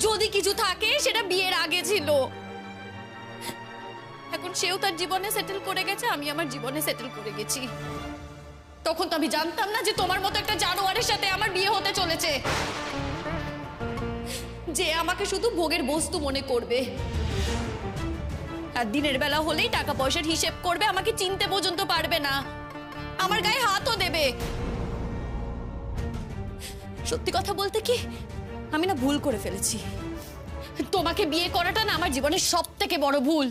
যদি কিছু থাকে সেটা বিয়ের আগে ছিল। এখন সেও তার জীবনে সেটেল করে গেছে, আমি আমার জীবনে সেটেল করে গেছি। তখন তো আমি জানতাম না যে তোমার মতো একটা জানোয়ারের সাথে আমার বিয়ে হতে চলেছে, যে আমাকে শুধু ভোগের বস্তু মনে করবে, আর দিনের বেলা হলেই টাকা পয়সার হিসেব করবে, আমাকে চিনতে পর্যন্ত পারবে না, আমার গায়ে হাতও দেবে। সত্যি কথা বলতে কি, আমি না ভুল করে ফেলেছি। তোমাকে বিয়ে করাটা না আমার জীবনের সবথেকে বড় ভুল।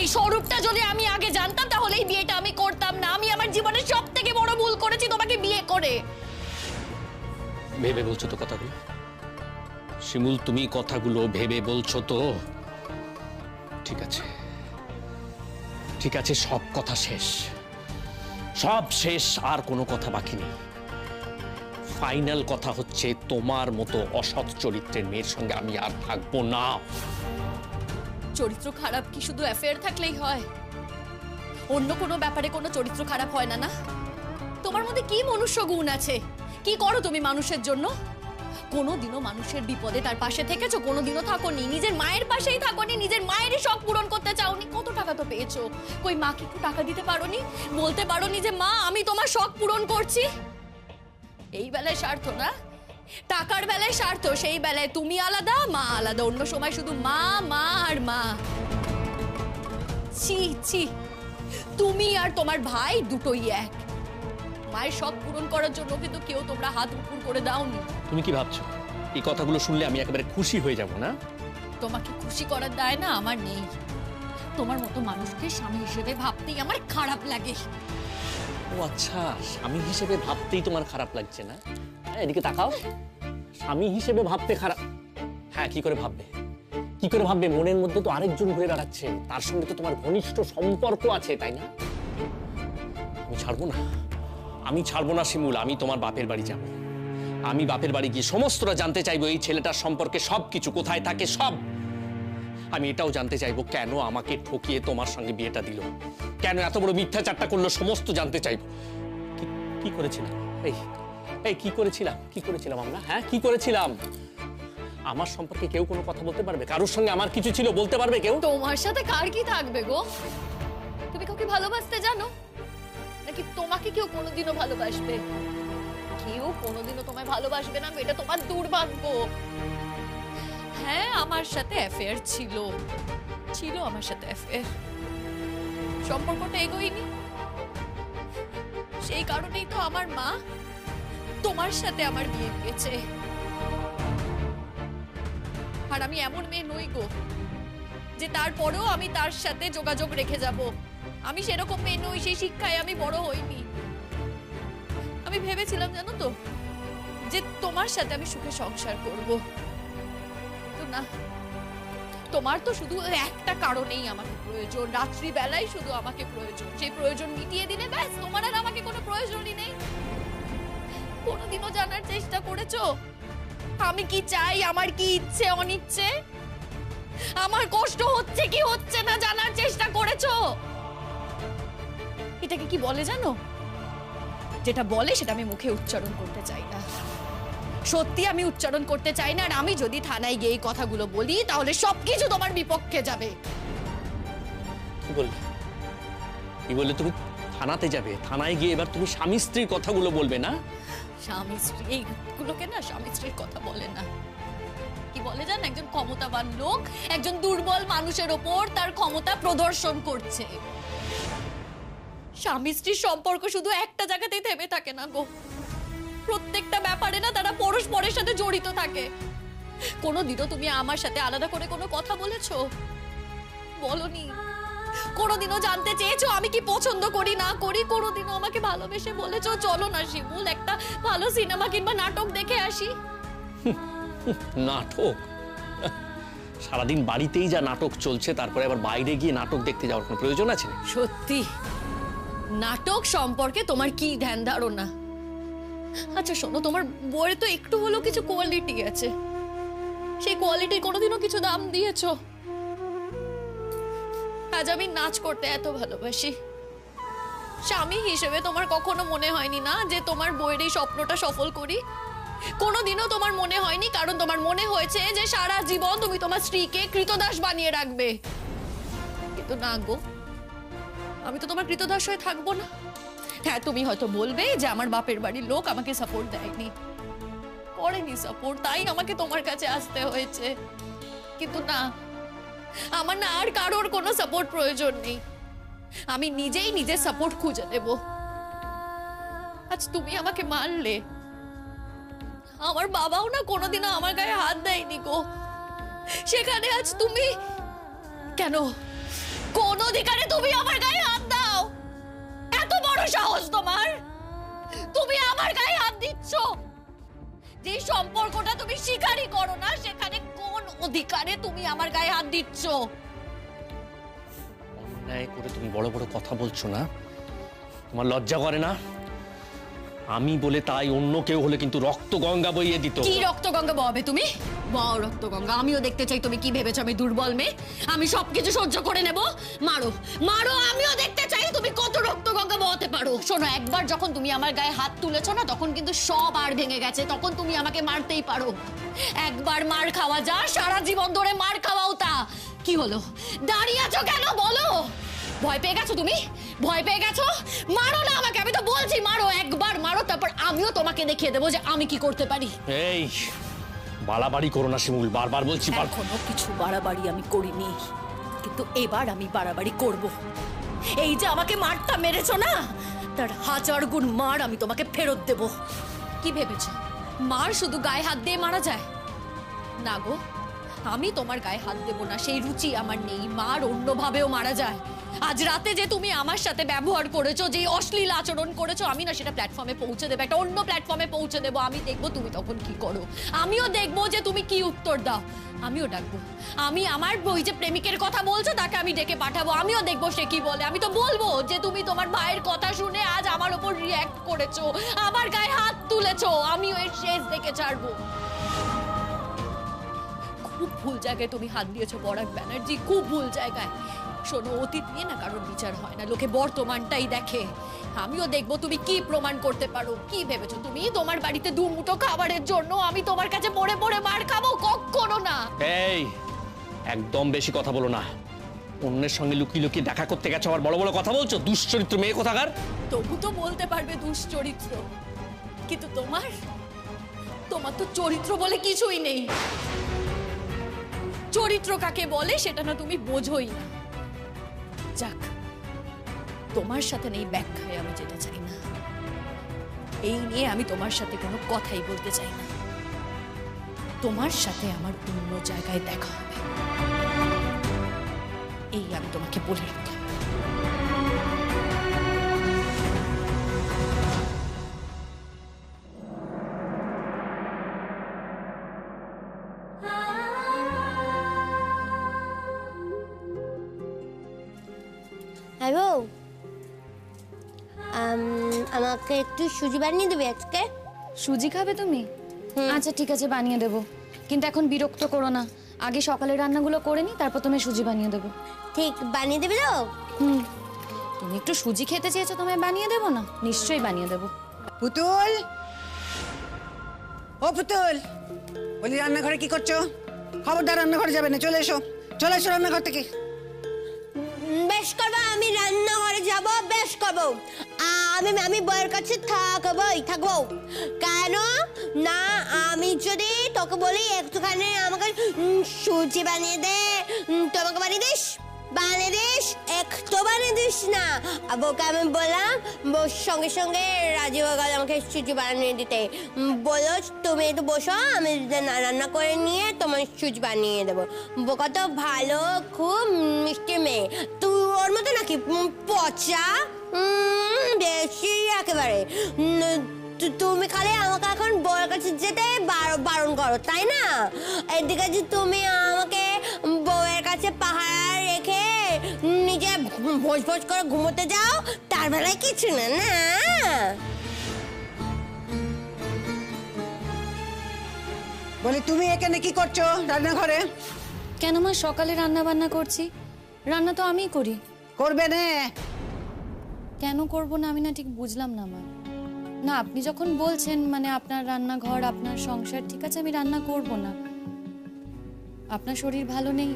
এই স্বরূপটা যদি আমি আগে জানতাম তাহলে এই বিয়েটা আমি করতাম না। আমি আমার জীবনের সবথেকে বড় ভুল করেছি তোমাকে বিয়ে করে। ভেবে বলছো তো কথাগুলো শিমুল, তুমি কথাগুলো ভেবে বলছো তো? ঠিক আছে, ঠিক আছে, সব কথা শেষ, সব শেষ, আর কোনো কথা বাকি নেই। ফাইনাল কথা হচ্ছে, তোমার মতো অসৎ চরিত্রের মেয়ের সঙ্গে আমি আর থাকবো না। চরিত্র খারাপ কি শুধু অ্যাফেয়ার থাকলেই হয়? অন্য কোনো ব্যাপারে কোনো চরিত্র খারাপ হয় না? না, তোমার মধ্যে কি মনুষ্য গুণ আছে? কি করো তুমি মানুষের জন্য? কোনোদিনও মানুষের বিপদে তার পাশে থেকেছো? কোনোদিনও থাকোনি। নিজের মায়ের পাশেই থাকোনি, নিজের মায়েরই শখ পূরণ করতে চাওনি। কত টাকা তো পেয়েছো, কই মাকে একটু টাকা দিতে পারোনি? বলতে পারোনি যে মা আমি তোমার শখ পূরণ করছি? এই বেলায় স্বার্থ না, টাকার বেলায় স্বার্থ, সেই বেলায় তুমি আলাদা মা আলাদা, অন্য সময় শুধু মা মা আর মা। ছি ছি, তুমি আর তোমার ভাই দুটোই এক। মায়ের শখ পূরণ করার জন্য কিন্তু কেউ তোমরা হাত উপর করে দাওনি। তুমি কি ভাবছো এই কথাগুলো শুনলে আমি একেবারে খুশি হয়ে যাব না? তোমাকে খুশি করার দায় না আমার নেই। তোমার মতো মানুষকে স্বামী হিসেবে ভাবতেই আমার খারাপ লাগে। ও আচ্ছা, স্বামী হিসেবে ভাবতেই তোমার খারাপ লাগছে না? হ্যাঁ, এদিকে তাকাও। স্বামী হিসেবে ভাবতে খারাপ? হ্যাঁ, কি করে ভাববে, কি করে ভাববে? মনের মধ্যে তো আরেকজন ঘুরে বেড়াচ্ছে, তার সঙ্গে তো তোমার ঘনিষ্ঠ সম্পর্ক আছে, তাই না? আমি ছাড়বো না, আমি ছাড়বো না শিমুল। আমি তোমার বাপের বাড়ি যাব, আমি বাপের বাড়ি গিয়ে সমস্তটা জানতে চাইবো, এই ছেলেটার সম্পর্কে সবকিছু, কোথায় থাকে সব। আমি এটাও জানতে চাইবো কেন আমাকে ঠকিয়ে তোমার সঙ্গে বিয়েটা দিল, কেন এত বড় মিথ্যাচারটা করলো, সমস্ত জানতে চাইবো। কি করেছিলাম এই এই কি করেছিলাম, কি করেছিলাম আমরা? হ্যাঁ, কি করেছিলাম? আমার সম্পর্কে কেউ কোনো কথা বলতে পারবে? কারোর সঙ্গে আমার কিছু ছিল বলতে পারবে কেউ? তোমার সাথে কার কি থাকবে গো? তুমি কাউকে ভালোবাসতে জানো নাকি তোমাকে কেউ কোনোদিনও ভালোবাসবে? কেউ কোনোদিনও তোমায় ভালোবাসবে না, এটা তোমার দুর্ভাগ্য। হ্যাঁ, আমার সাথে অ্যাফেয়ার ছিল, ছিল আমার সাথে অ্যাফেয়ার, সম্পর্কটা এগোয়নি। সেই কারণেই তো আমার মা তোমার সাথে আমার বিয়ে দিয়েছে। আর আমি এমন মেয়ে নই গো যে তারপরেও আমি তার সাথে যোগাযোগ রেখে যাব। আমি সেরকম মেয়ে নই, সেই শিক্ষায় আমি বড় হইনি। আমি ভেবেছিলাম জানো তো যে তোমার সাথে আমি সুখে সংসার করব, তো না, তোমার তো শুধু একটা কারণেই আমাকে প্রয়োজন, রাত্রি বেলায় শুধু আমাকে প্রয়োজন। সেই প্রয়োজন মিটিয়ে দিলে ব্যাস, তোমার আর আমাকে কোনো প্রয়োজনই নেই। কোনোদিনও জানার চেষ্টা করেছো আমি কি চাই, আমার কি ইচ্ছে অনিচ্ছে, আমার কষ্ট হচ্ছে কি হচ্ছে না জানার চেষ্টা করেছো? এটাকে কি বলে জানো? যেটা বলে সেটা আমি মুখে উচ্চারণ করতে চাই না। সত্যি আমি উচ্চারণ করতে চাই না। আর আমি যদি থানায় গিয়ে এই কথাগুলো বলি তাহলে সবকিছু তোমার বিপক্ষে যাবে। কি বললে, কি বললে? তুমি থানাতে যাবে? থানায় গিয়ে এবার তুমি স্বামী স্ত্রীর কথাগুলো বলবে না? স্বামী স্ত্রী এইগুলোকে না স্বামী স্ত্রীর কথা বলে না, কি বলে জান? একজন ক্ষমতাবান লোক একজন দুর্বল মানুষের ওপর তার ক্ষমতা প্রদর্শন করছে। স্বামী স্ত্রীর সম্পর্ক শুধু একটা জায়গাতেই থেমে থাকে না গো, প্রত্যেকটা ব্যাপারে না তারা পরস্পরের সাথে জড়িত থাকে। কোনোদিনও তুমি আমার সাথে আলাদা করে কোনো কথা বলেছো? বলনি। কোনোদিনও জানতে চেয়েছো আমি কি পছন্দ করি না করি? কোনোদিনও আমাকে ভালোবেসে বলেছো চলো না শিমুল একটা ভালো সিনেমা কিংবা নাটক দেখে আসি? নাটক? সারাদিন বাড়িতেই যা নাটক চলছে, তারপরে আবার বাইরে গিয়ে নাটক দেখতে যাওয়ার কোনো প্রয়োজন আছে? সত্যি নাটক সম্পর্কে তোমার কি ধ্যান ধারণা? আচ্ছা শোনো, তোমার বইয়ে তো একটু হলেও কিছু কোয়ালিটি আছে, সেই কোয়ালিটির কোনোদিনও কিছু দাম দিয়েছো? আজ আমি নাচ করতে এত ভালোবাসি, স্বামী হিসেবে তোমার কখনো মনে হয়নি না যে তোমার বইয়ের এই স্বপ্নটা সফল করি? কোনোদিনও তোমার মনে হয়নি, কারণ তোমার মনে হয়েছে যে সারা জীবন তুমি তোমার স্ত্রীকে কৃতদাস বানিয়ে রাখবে। কিন্তু না গো, আমি তো তোমার কৃতদাস হয়ে থাকবো না। হ্যাঁ, তুমি হয়তো বলবে যে আমার বাপের বাড়ির লোক আমাকে সাপোর্ট দেয়নি, করেনি সাপোর্ট, তাই আমাকে তোমার কাছে আসতে হয়েছে। কিন্তু না, আমার না আর কারোর কোনো সাপোর্ট প্রয়োজন নেই। আমি নিজেই নিজের সাপোর্ট খুঁজে নেব। আজ তুমি আমাকে মারলে, আমার বাবাও না কোনোদিনও আমার গায়ে হাত দেয়নি গো, সেখানে আজ তুমি কেন, কোন অধিকারে তুমি আমার গায়ে হাত দাও? এত বড় সাহস তোমার, তুমি আমার গায়ে হাত দিচ্ছ? যে সম্পর্কটা তুমি স্বীকারই করো না, সেখানে কোন অধিকারে তুমি আমার গায়ে হাত দিচ্ছ? অন্যায় করে তুমি বড় বড় কথা বলছো না? তোমার লজ্জা করে না? আমি বলে তাই অন্য কেউ হলে কিন্তু রক্ত গঙ্গা বইয়ে দিত। কি রক্ত গঙ্গা বহাবে তুমি? বাও রক্ত গঙ্গা, আমিও দেখতে চাই তুমি কি ভেবেছো আমি দুর্বল মেয়ে, আমি সবকিছু সহ্য করে নেব। মারো মারো, আমিও দেখতে চাই তুমি কত রক্ত গঙ্গা বহাতে পারো। শোনো, একবার যখন তুমি আমার গায়ে হাত তুলেছো না, তখন কিন্তু সব আর ভেঙে গেছে, তখন তুমি আমাকে মারতেই পারো। একবার মার খাওয়া যা, সারা জীবন ধরে মার খাওয়াও তা। কি হলো, দাঁড়িয়ে আছো কেন বলো? ভয় পেয়ে গেছো তুমি? ভয় পেয়ে গেছো? মারো না আমাকে, আমি তো বলছি মারো, একবার মারো, তারপর আমিও তোমাকে দেখিয়ে দেবো যে আমি কি করতে পারি। এই বাড়াবাড়ি করো না শিমুল, বারবার বলছি। এখনো কিছু বাড়াবাড়ি আমি করিনি, কিন্তু এবার আমি বাড়াবাড়ি করব। এই যে আমাকে মারটা মেরেছো না, তার 1000 গুণ মার আমি তোমাকে ফেরত দেব। কি ভেবেছো মার শুধু গায়ে হাত দিয়ে মারা যায়? না গো, আমি তোমার গায়ে হাত দেব না, সেই রুচি আমার নেই। মার অন্যভাবেও মারা যায়। আজ রাতে যে তুমি আমার সাথে ব্যবহার করেছো, যে অশ্লীল আচরণ করেছো, আমি না সেটা প্ল্যাটফর্মে পৌঁছে দেবো, একটা অন্য প্ল্যাটফর্মে পৌঁছে দেবো। আমি দেখবো তুমি তখন কি করো, আমিও দেখবো যে তুমি কি উত্তর দাও। আমিও ডাকবো, আমি আমার ওই যে প্রেমিকের কথা বলছো তাকে আমি ডেকে পাঠাবো, আমিও দেখবো সে কি বলে। আমি তো বলবো যে তুমি তোমার ভাইয়ের কথা শুনে আজ আমার উপর রিয়্যাক্ট করেছো, আমার গায়ে হাত তুলেছো, আমিও এর শেষ দেখে ছাড়বো। খুব ভুল জায়গায় তুমি হাত দিয়েছো পরাগ ব্যানার্জি, খুব ভুল জায়গায়। শোনো, অতীত নিয়ে না কারোর বিচার হয় না, লোকে বর্তমানটাই দেখে। আমিও দেখবো তুমি কি প্রমাণ করতে পারো। কি ভেবেছো তুমি তোমার বাড়িতে দুমুঠো খাবারের জন্য আমি তোমার কাছে পড়ে পড়ে মার খাবো? কখনো না। এই একদম বেশি কথা বলো না। অন্যের সঙ্গে লুকিয়ে লুকিয়ে দেখা করতে গেছো, আবার বড় বড় কথা বলছো। দুশ্চরিত্র মেয়ে কোথাকার। তবু তো বলতে পারবে দুশ্চরিত্র, কিন্তু তোমার তো চরিত্র বলে কিছুই নেই। চরিত্র কাকে বলে সেটা না তুমি বোঝোই না। যাক, তোমার সাথে নেই ব্যাখ্যায় আমি যেতে চাই না, এই নিয়ে আমি তোমার সাথে কোনো কথাই বলতে চাই না। তোমার সাথে আমার অন্য জায়গায় দেখা হবে, এই আমি তোমাকে বলে রাখলাম। হ্যালো, আমাকে একটু সুজি বানিয়ে দেবে আজকে? সুজি খাবে তুমি? আচ্ছা ঠিক আছে, বানিয়ে দেবো, কিন্তু এখন বিরক্ত করো না। আগে সকালের রান্নাগুলো করে নি, তারপর তুমি সুজি বানিয়ে দেবো। ঠিক বানিয়ে দেবে তো? তুমি একটু সুজি খেতে চেয়েছো, তোমায় বানিয়ে দেবো না? নিশ্চয়ই বানিয়ে দেবো। পুতুল, ও পুতুল, বলি রান্নাঘরে কি করছো? খবরদার রান্নাঘরে যাবে না, চলে এসো, চলে এসো রান্নাঘর থেকে। বেশ করবো, আমি রান্নাঘরে যাব, বেশ করবো। আমি বউয়ের কাছে থাকবো। কেন না, আমি যদি তোকে বলি একটুখানি আমাকে সুজি বানিয়ে দে, তোমাকে বানিয়ে দিস? বানিয়ে দিস? একটু বানিয়ে দিস না। বউকে আমি বললাম, বউর সঙ্গে সঙ্গে রাজি হয়ে গেল আমাকে সুজি বানিয়ে দিতে। বলো তুমি একটু বসো, আমি রান্না করে নিয়ে তোমার সুজি বানিয়ে দেবো। বউ কত ভালো, খুব মিষ্টি মেয়ে। তুই ওর মতো নাকি পচা? বেশি একেবারে। তুমি খালি আমাকে এখন বউয়ের কাছে যেতে বারণ করো, তাই না? এদিকে যে তুমি আমাকে বউয়ের কাছে পাহারা রেখে নিজে ভোজ ভোজ করে ঘুমোতে যাও, তার বেলায় কিছু না। না, বলি তুমি এখানে কি করছো রান্নাঘরে? কেন মা, সকালে রান্না বান্না করছি, রান্না তো আমিই করি। করবে না? কেন করব না আমি না ঠিক বুঝলাম না মা। না, আপনি যখন বলছেন মানে আপনার রান্নাঘর, আপনার সংসার, ঠিক আছে আমি রান্না করব না। আপনার শরীর ভালো নেই,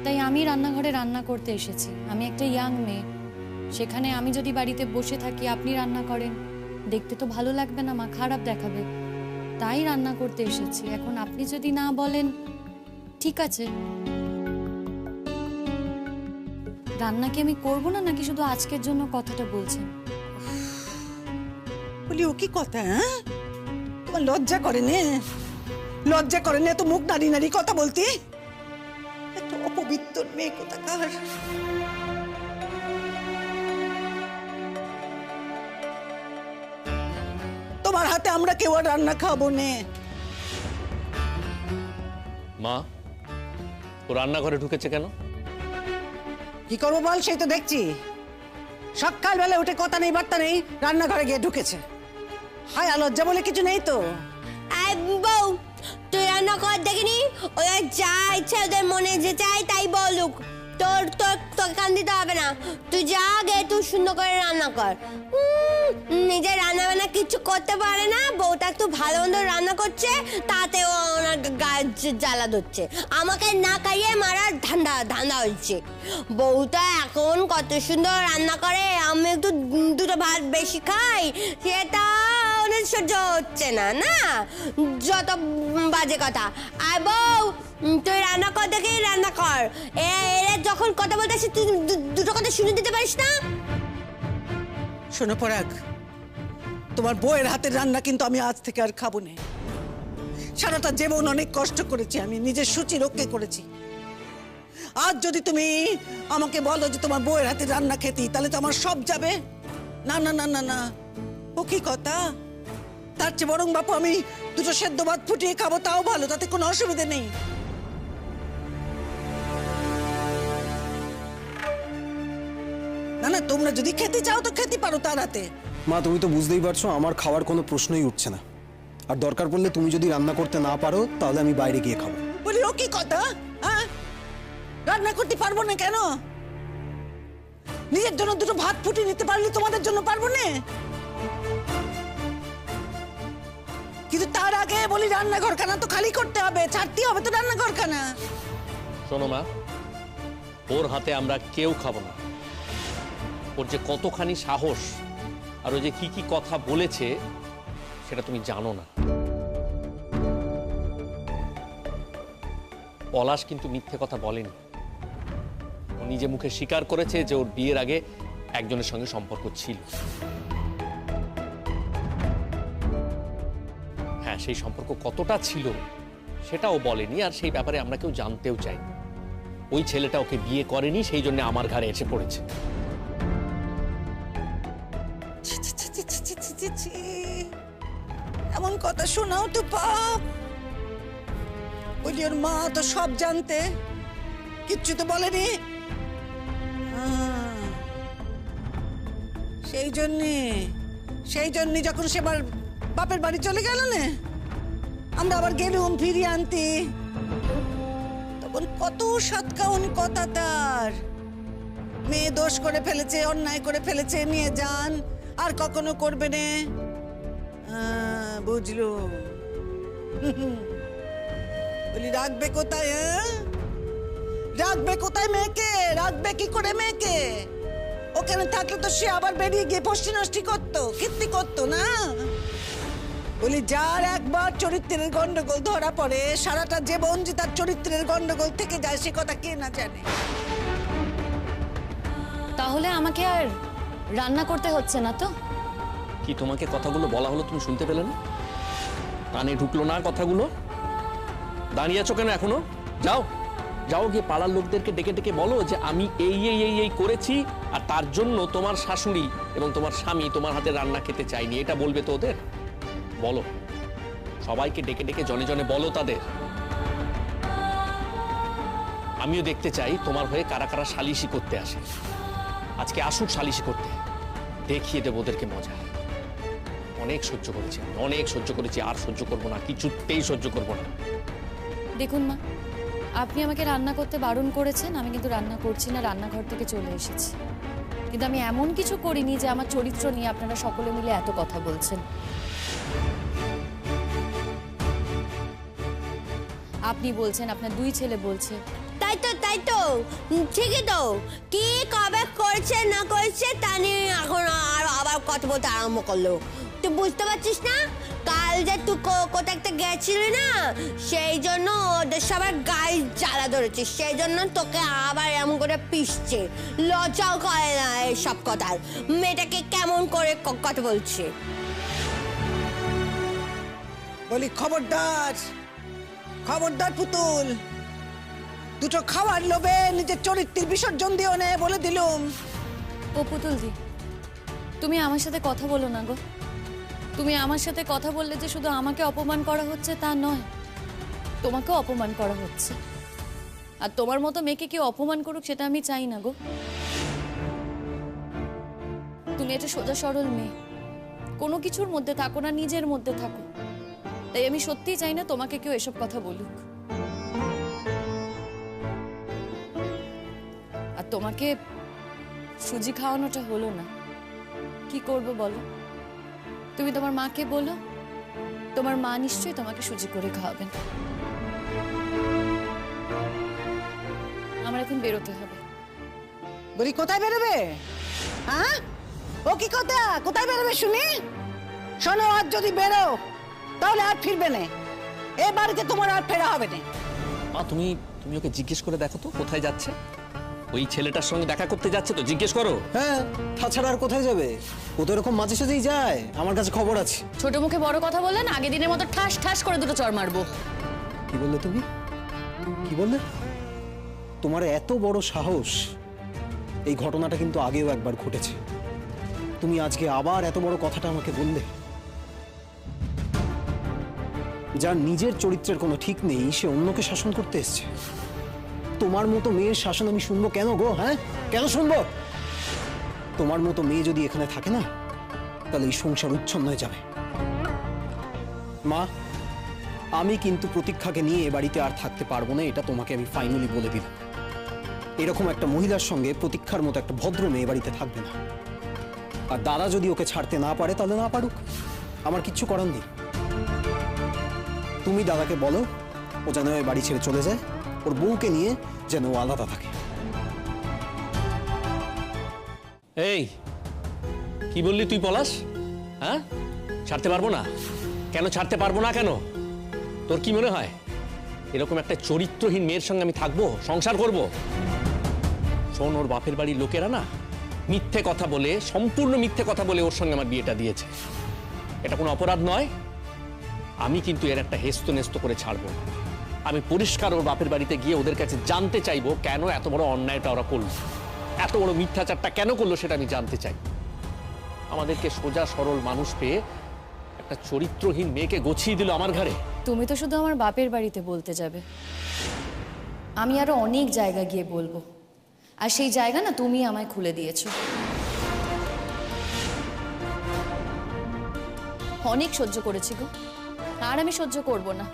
তাই আমি রান্নাঘরে রান্না করতে এসেছি। আমি একটা ইয়াং মেয়ে, সেখানে আমি যদি বাড়িতে বসে থাকি আপনি রান্না করেন, দেখতে তো ভালো লাগবে না মা, খারাপ দেখাবে। তাই রান্না করতে এসেছি। এখন আপনি যদি না বলেন, ঠিক আছে। রান্না কি আমি করবো না, নাকি শুধু আজকের জন্য কথাটা বলছেন? বলি ও কি কথা, হ্যাঁ? তোমার লজ্জা করে নে? লজ্জা করে নে তো মুখ নাড়ি নাড়ি কথা বলতে? এত অপবিত্র মেয়ে কোথাকার। তোমার হাতে আমরা কেউ আর রান্না খাবো নে। মা, ও রান্নাঘরে ঢুকেছে কেন? কি করবো বল, সেই তো দেখছি। সকালবেলা উঠে কথা নেই বার্তা নেই, রান্নাঘরে গিয়ে ঢুকেছে। হায় লজ্জা বলে কিছু নেই তো। আই বউ, তুই রান্না কর দেখিনি? ওরা যা ইচ্ছা ওদের মনে যে চাই তাই বলুক। তোর তোর তোকে কান দিতে হবে না। তুই যা গে, তুই সুন্দর করে রান্না কর। নিজে রান্না বান্না কিছু করতে পারে না, বউটা একটু ভালো মন্দ রান্না করছে, তাতে ওনার গায়ে জ্বালা ধরছে। আমাকে না খাইয়ে মারার ধান্দা হচ্ছে। বউটা এখন কত সুন্দর রান্না করে, আমি একটু দুটো ভাত বেশি খাই, সেটা ওদের সহ্য হচ্ছে না। না, যত বাজে কথা। আর বউ, তুই রান্না কর দেখে রান্না কর। এরা যখন কথা বলতে আসে তুই দুটো কথা শুনে দিতে পারিস না? শোনো পরাগ, তোমার বউয়ের হাতের রান্না কিন্তু আমি আজ থেকে আর খাবো না। সারাটা জীবন অনেক কষ্ট করেছি, আমি নিজের সূচি রক্ষা করেছি। আজ যদি তুমি আমাকে বলো যে তোমার বউয়ের হাতের রান্না খেতি, তাহলে তো আমার সব যাবে। না না না না না, ও কি কথা? তার চেয়ে বরং বাপু আমি দুটো সেদ্ধ ভাত ফুটিয়ে খাবো, তাও ভালো, তাতে কোনো অসুবিধা নেই। না না, তোমরা যদি খেতে চাও তো খেতে পারো তার হাতে। মা, তুমি তো বুঝতেই পারছো আমার খাওয়ার কোনো প্রশ্নই উঠছে না। আর দরকার পড়লে তুমি যদি রান্না করতে না পারো, তাহলে আমি বাইরে গিয়ে খাবো। বলি ও কি কথা, হ্যাঁ? রান্না করতে পারবো না কেন? নিজের জন্য দুটো ভাত ফুটিয়ে নিতে পারলে তোমাদের জন্য পারবো না? কিন্তু তার আগে বলি রান্নাঘরখানা তো খালি করতে হবে, ছাড়তে হবে তো রান্নাঘরখানা। শোনো মা, ওর হাতে আমরা কেউ খাবো না। ওর যে কতখানি সাহস আর ও যে কি কি কথা বলেছে সেটা তুমি জানো না। পলাশ কিন্তু মিথ্যে কথা বলেনি। ও নিজে মুখে স্বীকার করেছে যে ওর বিয়ের আগে একজনের সঙ্গে সম্পর্ক ছিল। হ্যাঁ, সেই সম্পর্ক কতটা ছিল সেটা ও বলেনি, আর সেই ব্যাপারে আমরা কেউ জানতেও চাই। ওই ছেলেটা ওকে বিয়ে করেনি, সেই জন্য আমার ঘাড়ে এসে পড়েছে। এমন কথা শোনাও তো পাপ। বলি ওর মা তো সব জানতে, কিচ্ছু তো বলেনি। সেই জন্যে যখন সে বাপের বাড়ি চলে গেল না, আমরা আবার গেলুম ফিরিয়ে আনতে, তখন কত সৎকাউনি কথা তার। মেয়ে দোষ করে ফেলেছে, অন্যায় করে ফেলেছে, নিয়ে যান, আর কখনো করবে না। বুঝলো? বলি রাখবে কোথায়, রাখবে কোথায় মেয়েকে? রাখবে কি করে মেয়েকে? ওখানে থাকলে তো সে আবার বেরিয়ে গিয়ে ফষ্টি নষ্টি করতো, কীর্তি করতো না। বলি যার একবার চরিত্রের গন্ডগোল ধরা পড়ে, সারাটা জীবন যে তার চরিত্রের গন্ডগোল থেকে যায় সে কথা কে না জানে। তাহলে আমাকে আর রান্না করতে হচ্ছে না তো? কি তোমাকে কথাগুলো বলা হলো, তুমি শুনতে পেলে না? কানে ঢুকলো না কথাগুলো? দাঁড়িয়ে আছো কেন এখনো? যাও যাও, গিয়ে পাড়ার লোকদেরকে ডেকে ডেকে বলো যে আমি এই করেছি, আর তার জন্য তোমার শাশুড়ি এবং তোমার স্বামী তোমার হাতে রান্না খেতে চাইনি। এটা বলবে তো ওদের? বলো, সবাইকে ডেকে ডেকে জনে জনে বলো তাদের। আমিও দেখতে চাই তোমার হয়ে কারা কারা সালিশি করতে আসে। আজকে আসুক সালিশি করতে, দেখিয়ে দেবো ওদেরকে মজা। অনেক সহ্য করেছি, অনেক সহ্য করেছি, আর সহ্য করবো না, কিছুতেই সহ্য করবো না। দেখুন মা, আপনি আমাকে রান্না করতে বারণ করেছেন, আমি কিন্তু রান্না করছি না, রান্নাঘর থেকে চলে এসেছি। কিন্তু আমি এমন কিছু করিনি যে আমার চরিত্র নিয়ে আপনারা সকলে মিলে এত কথা বলছেন। আপনি বলছেন, আপনার দুই ছেলে বলছে। তাই তো ঠিকই তো, কি কবে করছে না করছে তা নিয়ে এখন আবার কথা বলতে আরম্ভ করলো। তুই বুঝতে পারছিস না, কাল যে তুই কোথাও একটা গেছিলি না, সেই জন্য ওদের সবার গায়ে জ্বালা ধরেছিস, সেই জন্য তোকে আবার এমন করে পিষছে। লজ্জাও করে না এইসব কথার। মেয়েটাকে কেমন করে কথা বলছে। বলি খবরদার, খবরদার পুতুল, দুটো খাওয়ার লোভে নিজের চরিত্রের বিসর্জন দিও না, বলে দিলুম। ও পুতুলদি, তুমি আমার সাথে কথা বলো না গো। তুমি আমার সাথে কথা বললে যে শুধু আমাকে অপমান করা হচ্ছে তা নয়, তোমাকেও অপমান করা হচ্ছে। আর তোমার মতো মেয়েকে কেউ অপমান করুক সেটা আমি চাই না গো। তুমি একটা সোজা সরল মেয়ে, কোনো কিছুর মধ্যে থাকো না, নিজের মধ্যে থাকো। তাই আমি সত্যিই চাই না তোমাকে কেউ এসব কথা বলুক। আর তোমাকে সুজি খাওয়ানোটা হলো না, কি করব বলো? তুমি তোমার মাকে বলো, তোমার মা নিশ্চয়ই তোমাকে সুজি করে খাওয়াবেন। আমার এখন বেরোতে হবে। বলি কোথায় বেরোবে? হ্যাঁ, ও কি কথা, কোথায় বেরোবে শুনি? শোনো, আজ যদি বেরো তাহলে আর ফিরবে না, এ বাড়িতে তোমার আর ফেরা হবে না। মা, তুমি ওকে জিজ্ঞেস করে দেখো তো কোথায় যাচ্ছে। ওই ছেলেটার সঙ্গে দেখা করতে যাচ্ছে তো, জিজ্ঞেস করো। হ্যাঁ, তাছাড়া আর কোথায় যাবে? ও তো এরকম মাঝে সাঝেই যায়, আমার কাছে খবর আছে। ছোট মুখে বড় কথা বললেন, আগে দিনের মতো ঠাস ঠাস করে দুটো চড় মারবো। কি বললে তুমি? কি বললে? তোমার এত বড় সাহস! এই ঘটনাটা কিন্তু আগেও একবার ঘটেছে, তুমি আজকে আবার এত বড় কথাটা আমাকে বললে। যার নিজের চরিত্রের কোনো ঠিক নেই, সে অন্যকে শাসন করতে এসছে। তোমার মতো মেয়ের শাসন আমি শুনবো কেন গো? হ্যাঁ, কেন শুনবো? তোমার মতো মেয়ে যদি এখানে থাকে না, তাহলে এই সংসার উচ্ছন্ন হয়ে যাবে। মা, আমি কিন্তু প্রতীক্ষাকে নিয়ে এ বাড়িতে আর থাকতে পারবো না, এটা তোমাকে আমি ফাইনালি বলে দিলাম। এরকম একটা মহিলার সঙ্গে প্রতীক্ষার মতো একটা ভদ্র মেয়ে বাড়িতে থাকবে না। আর দাদা যদি ওকে ছাড়তে না পারে তাহলে না পারুক, আমার কিচ্ছু করার নেই। তুমি দাদাকে বলো ও যেন এই বাড়ি ছেড়ে চলে যায়, ওর বউকে নিয়ে যেন ও আলাদা থাকে। এই, কি বললি তুই পলাশ? হ্যাঁ, ছাড়তে পারবো না কেন? ছাড়তে পারবো না কেন? তোর কি মনে হয় এরকম একটা চরিত্রহীন মেয়ের সঙ্গে আমি থাকবো, সংসার করব? শোন, ওর বাপের বাড়ির লোকেরা না মিথ্যে কথা বলে, সম্পূর্ণ মিথ্যে কথা বলে ওর সঙ্গে আমার বিয়েটা দিয়েছে। এটা কোনো অপরাধ নয়। আমি কিন্তু এর একটা হেস্ত নেস্ত করে ছাড়বো। আমি পরিষ্কার ওর বাপের বাড়িতে গিয়ে ওদের কাছে জানতে চাইবো কেন এত বড় অন্যায়টা ওরা করলো, এত বড় মিথ্যাচারটা কেন করলো, সেটা আমি জানতে চাই। আমাদেরকে সোজা সরল মানুষ পেয়ে একটা চরিত্রহীন মেয়েকে গছিয়ে দিল আমার ঘরে। তুমি তো শুধু আমার বাপের বাড়িতে বলতে যাবে, আমি আরো অনেক জায়গা গিয়ে বলবো। আর সেই জায়গা না তুমি আমায় খুলে দিয়েছো। অনেক সহ্য করেছি গো, আর আমি সহ্য করব না।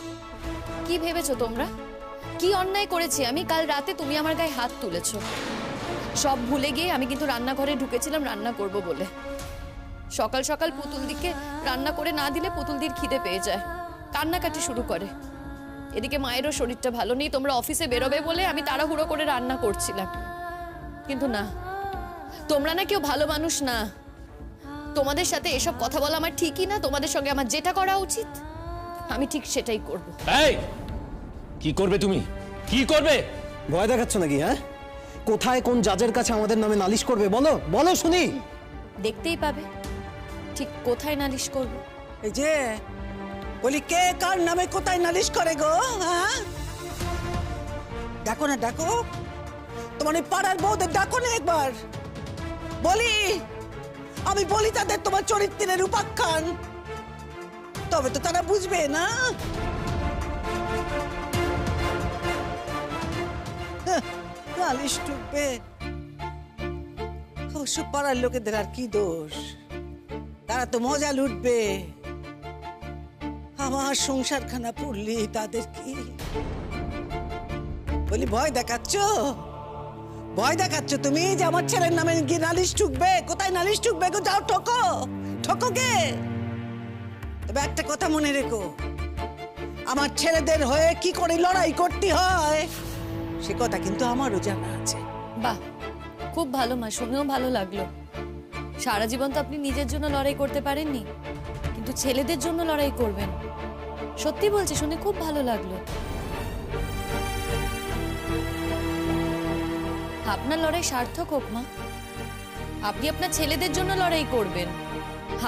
কি ভেবেছো তোমরা? কি অন্যায় করেছি আমি? কাল রাতে তুমি আমার গায়ে হাত তুলেছো। সব ভুলে গিয়ে আমি কিন্তু রান্নাঘরে ঢুকেছিলাম রান্না করব বলে। সকাল সকাল পুতুলদিকে রান্না করে না দিলে পুতুলদির খিদে পেয়ে যায়, কান্নাকাটি শুরু করে। এদিকে মায়েরও শরীরটা ভালো নেই, তোমরা অফিসে বেরোবে বলে আমি তাড়াহুড়ো করে রান্না করছিলাম। কিন্তু না, তোমরা না কেউ ভালো মানুষ না। তোমাদের সাথে এসব কথা বলা আমার ঠিকই না। তোমাদের সঙ্গে আমার যেটা করা উচিত আমি ঠিক সেটাই করব। এই, কি করবে তুমি? কি করবে? ভয় দেখাচ্ছ নাকি? হ্যাঁ, কোথায় কোন জাজের কাছে আমাদের নামে নালিশ করবে বলো, বলো শুনি। দেখতেই পাবে ঠিক কোথায় নালিশ করব। এই যে বলি, কে কার নামে কোথায় নালিশ করে গো? হ্যাঁ, ডাকো না, ডাকো তোমার এই পাড়ার বউদের, ডাকো না একবার। বলি, আমি বলি তাদের তোমার চরিত্রের উপাখ্যান, তবে তো তারা বুঝবে না। নালিশ টুকবে, অবশ্য পাড়ার লোকেদের আর কি দোষ, তারা তো মজা লুটবে। আমার সংসারখানা পড়লি তাদের কি? বলি ভয় দেখাচ্ছ? ভয় দেখাচ্ছ তুমি যে আমার ছেলের নামে কি নালিশ ঠুকবে? কোথায় নালিশ ঠুকবে গো? যাও ঠকো, ঠকো গে। তবে একটা কথা মনে রেখো, আমার ছেলেদের হয়ে কি করে লড়াই করতে হয় সে কথা কিন্তু আমারও জানা আছে। বাহ, খুব ভালো মা, শুনেও ভালো লাগলো। সারা জীবন তো আপনি নিজের জন্য লড়াই করতে পারেননি, কিন্তু ছেলেদের জন্য লড়াই করবেন। সত্যি বলছি, শুনে খুব ভালো লাগলো। আপনার লড়াই সার্থক হোক মা। আপনি আপনার ছেলেদের জন্য লড়াই করবেন।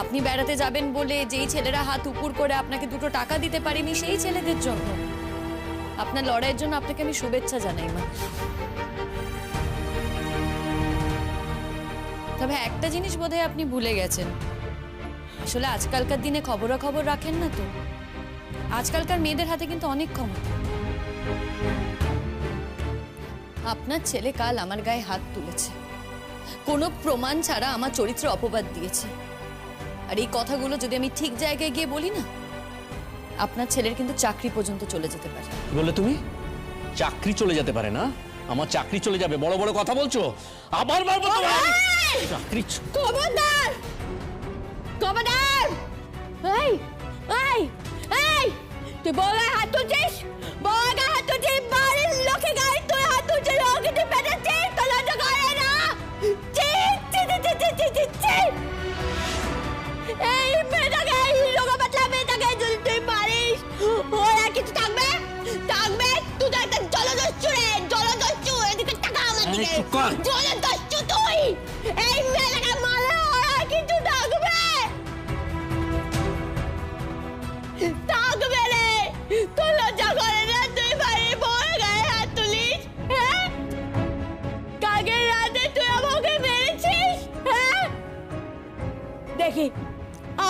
আপনি বেড়াতে যাবেন বলে যেই ছেলেরা হাত উপর করে আপনাকে 2 টাকা দিতে পারেনি, সেই ছেলেদের জন্য। আপনার লড়াইয়ের জন্য আপনাকে আমি শুভেচ্ছা জানাই মা। তবে একটা জিনিস বোধহয় আপনি ভুলে গেছেন, আসলে আজকালকার দিনে খবরাখবর রাখেন না তো। আজকালকার মেয়েদের হাতে কিন্তু অনেক ক্ষমতা। আপনার ছেলে কাল আমার গায়ে হাত তুলেছে, কোনো প্রমাণ ছাড়া আমার চরিত্রে অপবাদ দিয়েছে। আর এই কথাগুলো যদি আমি ঠিক জায়গায় গিয়ে বলি না, আপনার ছেলের কিন্তু চাকরি পর্যন্ত চলে যেতে পারে। কি বললে তুমি? চাকরি চলে যেতে পারে না? আমার চাকরি চলে যাবে? বড় বড় কথা বলছো। আবার মারবো তোমায়। চাকরি খবরদার, খবরদার! এই এই এই, তুই বউয়ের হাত তুলছিস? বউয়ের গায়ে হাত তুলছিস? বাড়ির লোকের গায়ে তুই হাত তুলছিস? ওকে তুই পেটাচ্ছিস? তোর লজ্জা করে না? ছি, ছি, ছি, ছি, ছি, ছি, ছি, ছি! এই মেয়েটাকে, এই রোগা পাতলা মেয়েটাকে যদি তুই মারিস, ওর আর কিছু থাকবে? থাকবে? তুই তো একটা জলদস্যু রে, জলদস্যু! এদিকে তাকা আমার দিকে। চুপ কর। জলদস্যু তুই! এই মেয়েটাকে মারলে ওর আর কিছু থাকবে? থাকবে রে! তোর লজ্জা করে না? তুই বাড়ির বউয়ের গায়ে হাত তুলিস? হ্যাঁ? কালকে রাতে তুই আমাকে মেরেছিস? হ্যাঁ? দেখি,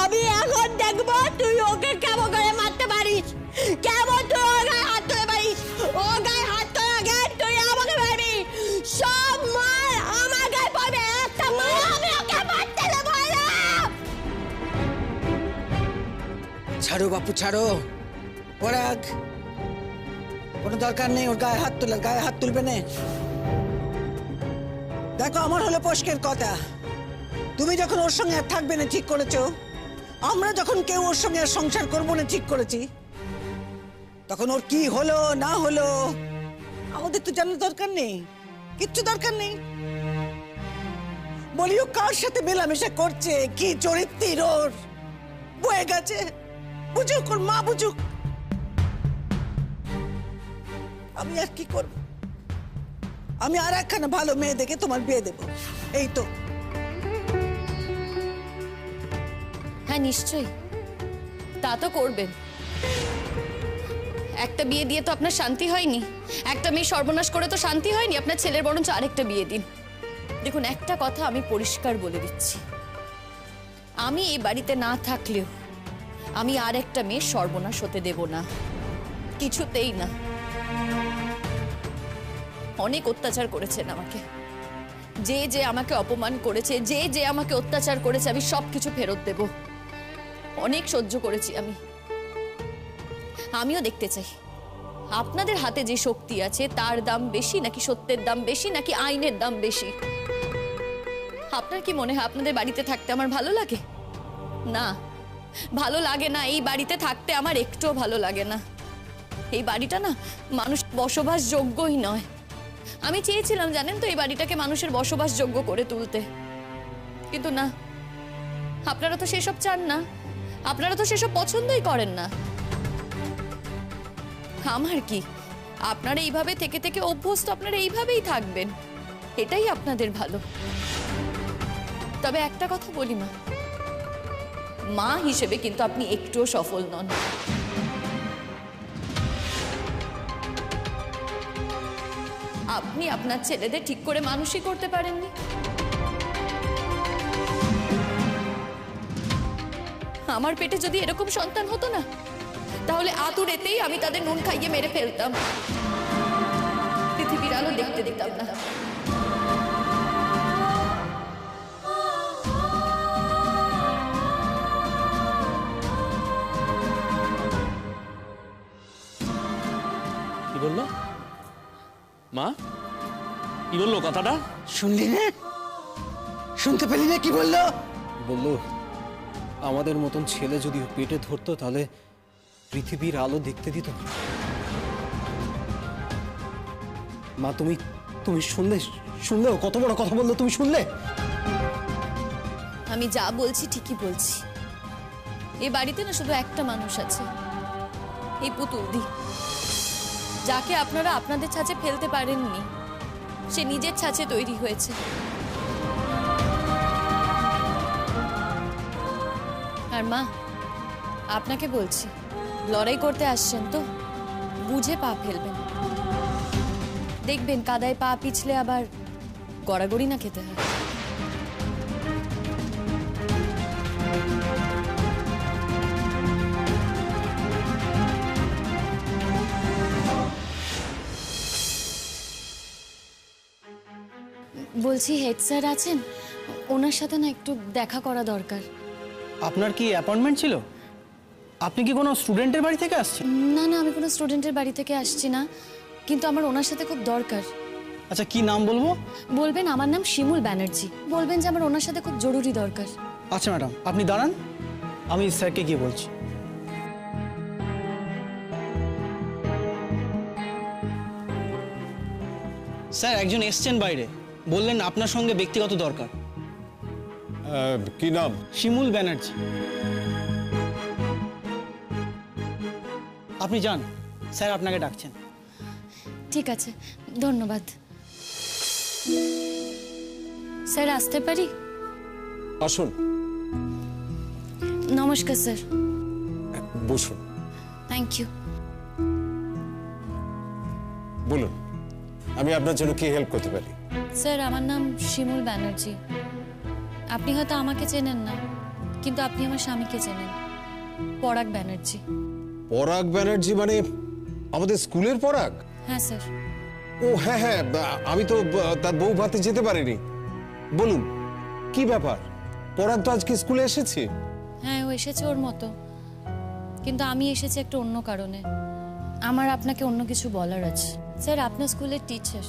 আমি এখন দেখবো তুই ওকে কেমন করে মারতে পারিস, কেমন তুই ওর গায়ে হাত তুলে পারিস। ওর গায়ে হাত তোলার আগে তুই আমাকে মারবি। সব মার আমার গায়ে পড়বে, একটা মার আমি ওকে মারতে দেবো না। ছাড়ো বাপু, ছাড়ো। পরাগ, কোনো দরকার নেই ওর গায়ে হাত তোলার। গায়ে হাত তুলবে না। দেখো, আমার হলো পস্কের কথা। তুমি যখন ওর সঙ্গে আর থাকবে না ঠিক করেছো, আমরা যখন কেউ ওর সঙ্গে আর সংসার করবো না ঠিক করেছি, তখন ওর কি হলো না হলো আমাদের তো জানার দরকার নেই, কিচ্ছু দরকার নেই। বলি ও কার সাথে মেলামেশা করছে, কি চরিত্রের ওর, বয়ে গেছে। বুঝুক, ওর মা বুঝুক। আমি আর কি করব? আমি আর একখানা ভালো মেয়ে দেখে তোমার বিয়ে দেব, এই তো। হ্যাঁ, নিশ্চয়ই, তা তো করবেন। একটা বিয়ে দিয়ে তো আপনার শান্তি হয়নি, একটা মেয়ে সর্বনাশ করে তো শান্তি হয়নি। আপনার ছেলের বরঞ্চ আরেকটা বিয়ে দিন। দেখুন, একটা কথা আমি পরিষ্কার বলে দিচ্ছি, আমি এই বাড়িতে না থাকলেও আমি আর একটা মেয়ে সর্বনাশ হতে দেব না, কিছুতেই না। অনেক অত্যাচার করেছেন আমাকে, যে যে আমাকে অপমান করেছে, যে যে আমাকে অত্যাচার করেছে, আমি সবকিছু ফেরত দেব। অনেক সহ্য করেছি আমি। আমিও দেখতে চাই আপনাদের হাতে যে শক্তি আছে তার দাম বেশি নাকি সত্যের দাম বেশি নাকি আইনের দাম বেশি। আপনার কি মনে হয় আপনাদের বাড়িতে থাকতে আমার ভালো লাগে? না, ভালো লাগে না। এই বাড়িতে থাকতে আমার একটুও ভালো লাগে না। এই বাড়িটা না মানুষ বসবাসযোগ্যই নয়। আমি চেয়েছিলাম, জানেন তো, এই বাড়িটাকে মানুষের বসবাসযোগ্য করে তুলতে, কিন্তু না, আপনারা তো সেসব চান না, আপনারা তো সেসব পছন্দই করেন না। আমার কি, আপনারা এইভাবে থেকে থেকে অভ্যস্ত, আপনারা এইভাবেই থাকবেন, এটাই আপনাদের ভালো। তবে একটা কথা বলি মা, মা হিসেবে কিন্তু আপনি একটুও সফল নন। আপনি আপনার ছেলেদের ঠিক করে মানুষই করতে পারেননি। আমার পেটে যদি এরকম সন্তান হতো না, তাহলে আতুরেতেই আমি তাদের নুন খাইয়ে মেরে ফেলতাম, পৃথিবীর আলো দেখতে দিতাম না। কি বললো মা? কি বললো কথাটা? শুনলি না? শুনতে পেলি না কি বললো? বললো আমাদের মতন ছেলে যদি ও পেটে ধরতো তাহলে পৃথিবীর আলো দেখতে দিত না। মা তুমি তুমি শুনলে? শুনলে ও কত বড় কথা বললো, তুমি শুনলে? আমি যা বলছি ঠিকই বলছি। এই বাড়িতে না শুধু একটা মানুষ আছে, এই পুতুলদি, যাকে আপনারা আপনাদের ছাঁচে ফেলতে পারেননি। সে নিজের ছাঁচে তৈরি হয়েছে। আর মা, আপনাকে বলছি, লড়াই করতে আসছেন তো বুঝে পা ফেলবেন। দেখবেন কাদায় পা পিছলে আবার গড়াগড়ি না খেতে হয়। বলছি হেড স্যার আছেন? ওনার সাথে না একটু দেখা করা দরকার। আপনার কি অ্যাপয়েন্টমেন্ট ছিল? আপনি কি কোনো স্টুডেন্টের বাড়ি থেকে আসছেন? না না, আমি কোনো স্টুডেন্টের বাড়ি থেকে আসছি না, কিন্তু আমার ওনার সাথে খুব দরকার। আচ্ছা, কি নাম বলবো? বলবেন আমার নাম শিমুল ব্যানার্জি। বলবেন যে আমার ওনার সাথে খুব জরুরি দরকার। আচ্ছা ম্যাডাম, আপনি দাঁড়ান, আমি স্যারকে গিয়ে বলছি। স্যার, একজন এসছেন বাইরে, বললেন আপনার সঙ্গে ব্যক্তিগত দরকার। কি নাম? শিমুল ব্যানার্জি। আপনি যান, স্যার আপনাকে ডাকছেন। ঠিক আছে, ধন্যবাদ। স্যার আসতে পারি? আসুন, নমস্কার স্যার। বসুন। Thank you. বলুন, আমি আপনার জন্য কি হেল্প করতে পারি? স্যার, আমার নাম শিমুল ব্যানার্জি। আপনি হয়তো আমাকে চেনেন না, কিন্তু আপনি আমার স্বামীকে চেনেন, পরাগ ব্যানার্জি। পরাগ ব্যানার্জি মানে আমাদের স্কুলের পরাগ? হ্যাঁ স্যার। ও হ্যাঁ হ্যাঁ, আমি তো তার বউ ভাতে যেতে পারিনি। বলুন কি ব্যাপার? পরাগ তো আজকে স্কুলে এসেছে। হ্যাঁ, ও এসেছে ওর মতো, কিন্তু আমি এসেছি একটা অন্য কারণে। আমার আপনাকে অন্য কিছু বলার আছে। স্যার, আপনার স্কুলের টিচার,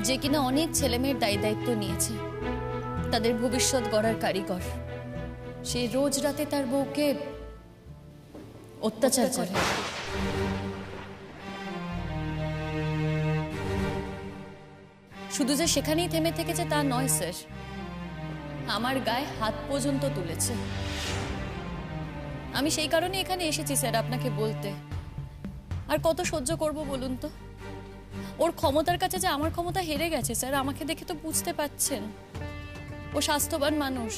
যে কিনা অনেক ছেলেমেয়ের দায়িত্ব নিয়েছে, তাদের ভবিষ্যৎ গড়ার কারিগর, সে রোজ রাতে তার বউকে অত্যাচার করে। শুধু যে সেখানেই থেমে থেকেছে তা নয় স্যার, আমার গায়ে হাত পর্যন্ত তুলেছে। আমি সেই কারণে এখানে এসেছি স্যার আপনাকে বলতে। আর কত সহ্য করব বলুন তো? ওর ক্ষমতার কাছে যে আমার ক্ষমতা হেরে গেছে স্যার, আমাকে দেখে তো বুঝতে পাচ্ছেন। ও স্বাস্থ্যবান মানুষ,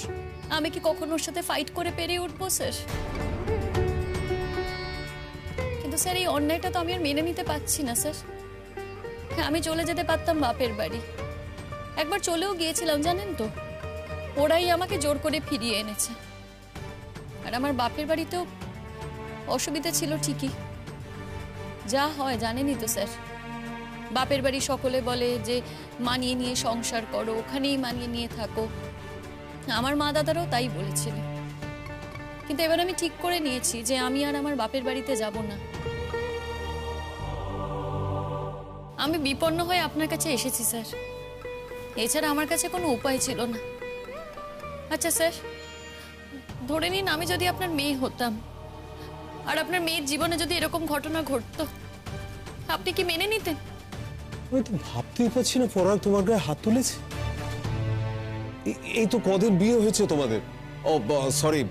আমি কি কখনো ওর সাথে ফাইট করে পেরিয়ে উঠবো স্যার? কিন্তু স্যার, এই অন্যায়টা তো আমি আর মেনে নিতে পারছি না স্যার। হ্যাঁ, আমি চলে যেতে পারতাম বাপের বাড়ি, একবার চলেও গিয়েছিলাম জানেন তো। ওরাই আমাকে জোর করে ফিরিয়ে এনেছে। আর আমার বাপের বাড়িতেও অসুবিধা ছিল ঠিকই, যা হয় জানেনই তো স্যার। বাপের বাড়ি সকলে বলে যে মানিয়ে নিয়ে সংসার করো, ওখানেই মানিয়ে নিয়ে থাকো। আমার মা দাদারাও তাই বলেছিল, কিন্তু এবার আমি ঠিক করে নিয়েছি যে আমি আর আমার বাপের বাড়িতে যাব না। আমি বিপন্ন হয়ে আপনার কাছে এসেছি স্যার, এছাড়া আমার কাছে কোনো উপায় ছিল না। আচ্ছা স্যার, ধরে নিন আমি যদি আপনার মেয়ে হতাম, আর আপনার মেয়ের জীবনে যদি এরকম ঘটনা ঘটতো, আপনি কি মেনে নিতেন? আমি তো ভাবতেই পারছি না পরাগ তোমার গায়ে হাত তুলেছে। এই তো কদিন বিয়ে হয়েছে তোমাদের। ও সরি,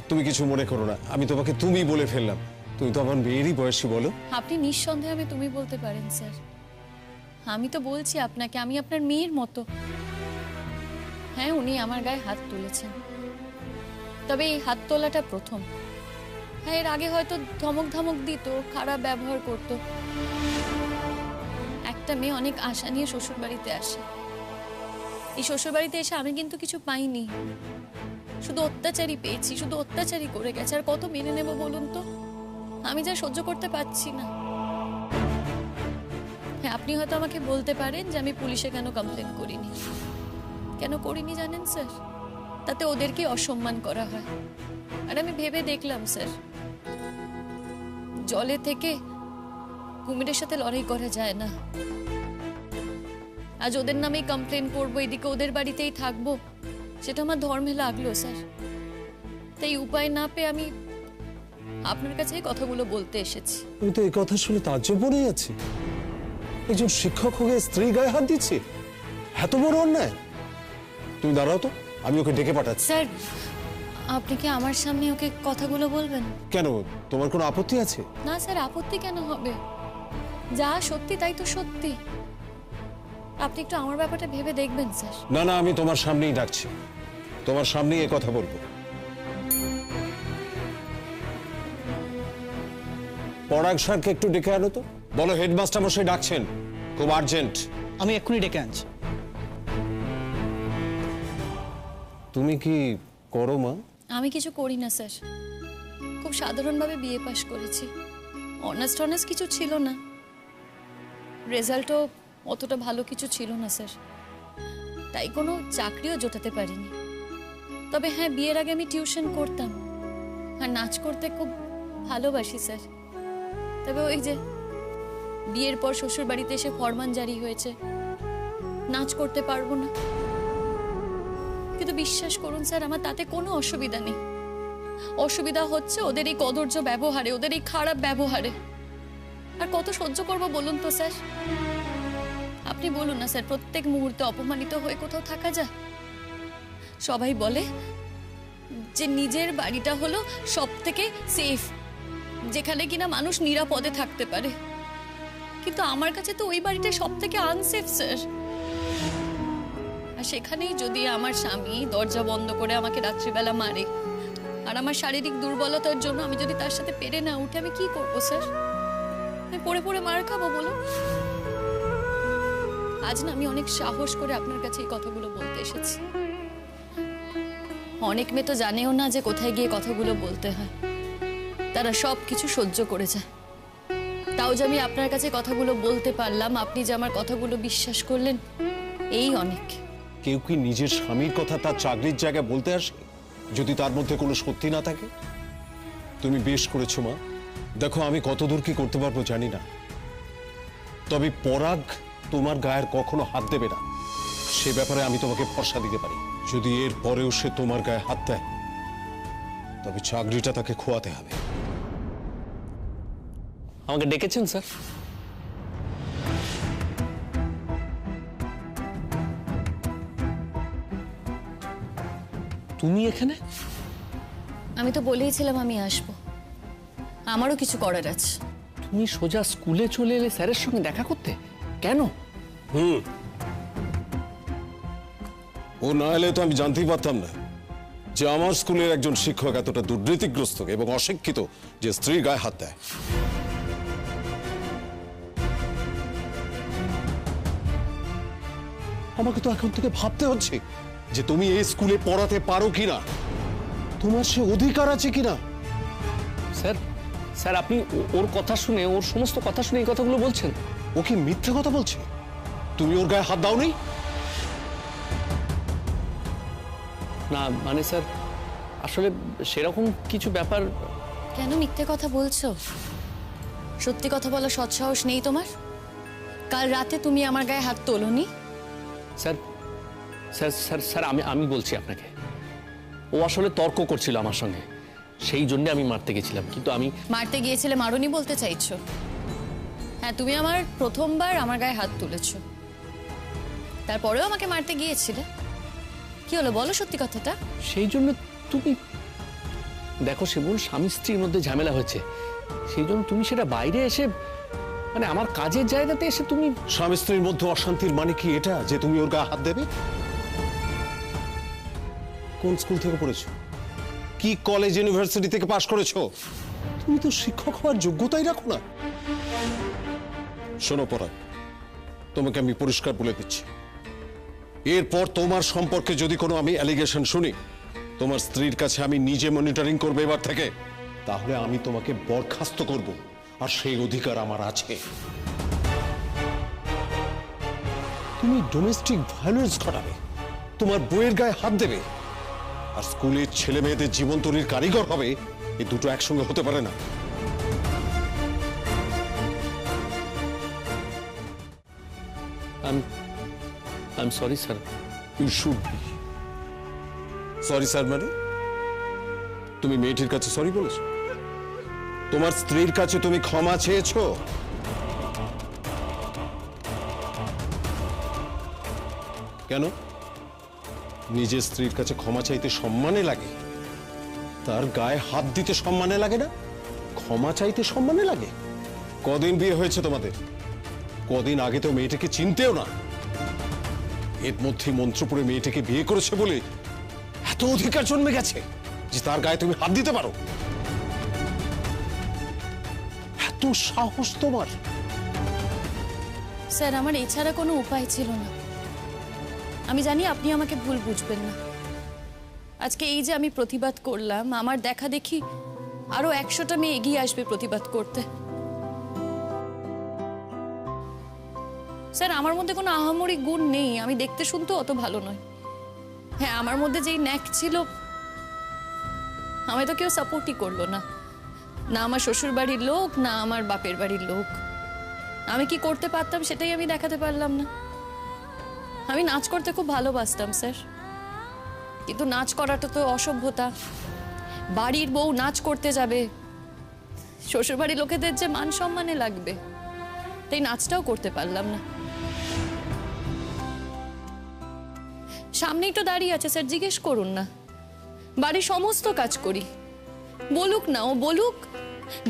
তুমি কিছু মনে করো না, আমি তোমাকে তুমি বলে ফেললাম। তুমি তো আমার মেয়েরই বয়সী, বলো। আপনি নিঃসন্দেহে আমি তুমি বলতে পারেন স্যার। আমি তো বলছি আপনাকে, আমি আপনার মেয়ের মতো। হ্যাঁ, উনি আমার গায়ে হাত তুলেছেন, তবে এই হাত তোলাটা প্রথম। হ্যাঁ, এর আগে হয়তো ধমক ধমক দিত, খারাপ ব্যবহার করত। একটা মেয়ে অনেক আশা নিয়ে শ্বশুর বাড়িতে আসে, এই শ্বশুর বাড়িতে এসে আমি কিন্তু কিছু পাইনি, শুধু অত্যাচারই পেয়েছি, শুধু অত্যাচারই করে গেছে। আর কত মেনে নেব বলুন তো? আমি যা সহ্য করতে পারছি না। হ্যাঁ, আপনি হয়তো আমাকে বলতে পারেন যে আমি পুলিশে কেন কমপ্লেন করিনি। কেন করিনি জানেন স্যার? তাতে ওদেরকে অসম্মান করা হয়। আর আমি ভেবে দেখলাম স্যার, জলে থেকে কুমিরের সাথে লড়াই করা যায় না। আজ ওদের নামেই কমপ্লেন করবো, এদিকে ওদের বাড়িতেই থাকবো, সেটা আমার ধর্মে লাগলো স্যার। তাই উপায় না পেয়ে আমি আপনার কাছে এই কথাগুলো বলতে এসেছি। আমি তো এই কথা শুনে তাজ্জব বনে যাচ্ছি। একজন শিক্ষক হয়ে স্ত্রী গায়ে হাত দিচ্ছে, এত বড় অন্যায়। তুমি দাঁড়াও তো, আমি ওকে ডেকে পাঠাচ্ছি। স্যার, আপনি কি আমার সামনে ওকে কথাগুলো বলবেন? কেন, তোমার কোনো আপত্তি আছে? না স্যার, আপত্তি কেন হবে? যা সত্যি তাই তো সত্যি। আপনি একটু আমার ব্যাপারটা ভেবে দেখবেন স্যার। না না, আমি তোমার সামনেই ডাকছি, তোমার সামনেই এ কথা বলবো। পরাগ স্যারকে একটু ডেকে আনো তো, বলো হেডমাস্টার মশাই ডাকছেন, খুব আর্জেন্ট। আমি এক্ষুনি ডেকে আনছি। তুমি কি করো মা? আমি কিছু করি না স্যার, খুব সাধারণভাবে বিএ পাশ করেছি। অনার্স টনার্স কিছু ছিল না, রেজাল্টও অতটা ভালো কিছু ছিল না স্যার, তাই কোনো চাকরিও জোটাতে পারিনি। তবে হ্যাঁ, বিয়ের আগে আমি টিউশন করতাম আর নাচ করতে খুব ভালোবাসি স্যার। তবে ওই যে বিয়ের পর শ্বশুর বাড়িতে এসে ফরমান জারি হয়েছে, নাচ করতে পারবো না। কিন্তু বিশ্বাস করুন স্যার, আমার তাতে কোনো অসুবিধা নেই। অসুবিধা হচ্ছে ওদের এই কদর্য ব্যবহারে, ওদের এই খারাপ ব্যবহারে। আর কত সহ্য করব বলুন তো স্যার? আপনি বলুন না স্যার, প্রত্যেক মুহূর্তে অপমানিত হয়ে কোথাও থাকা যায়? সবাই বলে যে নিজের বাড়িটা হলো সব থেকে সেফ, যেখানে কিনা মানুষ নিরাপদে থাকতে পারে। কিন্তু আমার কাছে তো ওই বাড়িটা সব থেকে আনসেফ স্যার। আর সেখানেই যদি আমার স্বামী দরজা বন্ধ করে আমাকে রাত্রিবেলা মারে, আর আমার শারীরিক দুর্বলতার জন্য আমি যদি তার সাথে পেরে না উঠে, আমি কি করবো স্যার? আমি পড়ে পড়ে মার খাবো বলো? আজ না আমি অনেক সাহস করে আপনার কাছে এই কথাগুলো বলতে এসেছি। অনেক মেয়ে তো জানেও না যে কোথায় গিয়ে কথাগুলো বলতে হয়, তারা সব কিছু সহ্য করে যায়। তাও যে আমি আপনার কাছে কথাগুলো বলতে পারলাম, আপনি যে আমার কথাগুলো বিশ্বাস করলেন, এই অনেক। কেউ কি নিজের স্বামীর কথা তার চাকরির জায়গায় বলতে আসে যদি তার মধ্যে কোনো সত্যি না থাকে? তুমি বেশ করেছো মা। দেখো, আমি কতদূর কি করতে পারবো জানি না, তবে পরাগ তোমার গায়ের কখনো হাত দেবে না, সে ব্যাপারে আমি তোমাকে ভরসা দিতে পারি। যদি এর পরেও সে তোমার গায়ে হাত দেয়, তবে চাকরিটা তাকে খোয়াতে হবে। আমাকে ডেকেছেন স্যার? তুমি এখানে? আমি তো বলেইছিলাম আমি আসবো, আমারও কিছু করার আছে। তুমি সোজা স্কুলে চলে এলে স্যারের সঙ্গে দেখা করতে? কেন? ও না এলে তো আমি জানতেই পারতাম না যে আমার স্কুলের একজন শিক্ষক এতটা দুর্নীতিগ্রস্ত এবং অশিক্ষিত যে স্ত্রীর গায়ে হাত দেয়। আমাকে তো এখন থেকে ভাবতে হচ্ছে যে তুমি এই স্কুলে পড়াতে পারো কিনা, তোমার সে অধিকার আছে কিনা। স্যার, স্যার আপনি ওর কথা শুনে, ওর সমস্ত কথা শুনে এই কথাগুলো বলছেন? ও কি মিথ্যে কথা বলছে? তুমি ওর গায়ে হাত দাওনি? না মানে স্যার, আসলে সেরকম কিছু ব্যাপার। কেন মিথ্যে কথা বলছো? সত্যি কথা বলা সৎসাহস নেই তোমার? কাল রাতে তুমি আমার গায়ে হাত তোলোনি? স্যার স্যার স্যার স্যার আমি বলছি আপনাকে, ও আসলে তর্ক করছিল আমার সঙ্গে, সেই জন্য আমি মারতে গেছিলাম। কিন্তু আমি মারতে গিয়েছিলে, মারুনি বলতে চাইছো? হ্যাঁ, তুমি আমার প্রথমবার আমার গায়ে হাত তুলেছো, তারপরেও আমাকে মারতে গিয়েছিলে। কি হলো বলো সত্যি কথাটা? সেই জন্য তুমি দেখো, সেবল স্বামী স্ত্রীর মধ্যে ঝামেলা হয়েছে, সেই জন্য তুমি সেটা বাইরে এসে, মানে আমার কাজের জায়গাতে এসে তুমি। স্বামী স্ত্রীর মধ্যে অশান্তির মানে কি এটা যে তুমি ওর গায়ে হাত দেবে? কোন স্কুল থেকে পড়েছো? কি কলেজ ইউনিভার্সিটি থেকে পাশ করেছো? তুমি তো শিক্ষক হওয়ার যোগ্যতাই রাখো না। শোনো পরাগ, তোমাকে আমি পরিষ্কার বলে দিচ্ছি, এরপর তোমার সম্পর্কে যদি কোনো আমি অ্যালিগেশন শুনি, তোমার স্ত্রীর কাছে আমি নিজে মনিটরিং করবো এবার থেকে, তাহলে আমি তোমাকে বরখাস্ত করব, আর সেই অধিকার আমার আছে। তুমি ডোমেস্টিক ভায়োলেন্স ঘটাবে, তোমার বইয়ের গায়ে হাত দেবে, আর স্কুলের ছেলে মেয়েদের জীবন তৈরির কারিগর হবে, এই দুটো একসঙ্গে হতে পারে না। I am sorry sir. You should be sorry sir. মানে তুমি মেয়েটির কাছে সরি বলেছো? তোমার স্ত্রীর কাছে তুমি ক্ষমা চেয়েছো? কেন? নিজের স্ত্রীর কাছে ক্ষমা চাইতে সম্মানে লাগে, তার গায়ে হাত দিতে সম্মানে লাগে না, ক্ষমা চাইতে সম্মানে লাগে? কদিন বিয়ে হয়েছে তোমাদের? কদিন আগে তো মেয়েটাকে চিনতেও না, এর মধ্যে মন্ত্রপুরে মেয়েটাকে বিয়ে করেছে বলে এত অধিকার জন্মে গেছে যে তার গায়ে তুমি হাত দিতে পারো? এত সাহস তোমার? স্যার আমার এছাড়া কোনো উপায় ছিল না। আমি জানি আপনি আমাকে ভুল বুঝবেন না। আজকে এই যে আমি প্রতিবাদ করলাম, আমার দেখা দেখি আরো 100টা মেয়ে এগিয়ে আসবে প্রতিবাদ করতে। স্যার আমার মধ্যে কোনো আহামরি গুণ নেই, আমি দেখতে শুনতে অত ভালো নয়। হ্যাঁ, আমার মধ্যে যেই ন্যাক ছিল, আমায় তো কেউ সাপোর্টই করলো না, না আমার শ্বশুর বাড়ির লোক, না আমার বাপের বাড়ির লোক। আমি কি করতে পারতাম সেটাই আমি দেখাতে পারলাম না। আমি নাচ করতে খুব ভালোবাসতাম স্যার, কিন্তু নাচ করাটা তো অসভ্যতা। বাড়ির বউ নাচ করতে যাবে, শ্বশুরবাড়ির লোকেদের যে মান সম্মানে লাগবে, তাই নাচটাও করতে পারলাম না। সামনেই তো দাঁড়িয়ে আছে স্যার, জিজ্ঞেস করুন না। বাড়ির সমস্ত কাজ করি, বলুক না, ও বলুক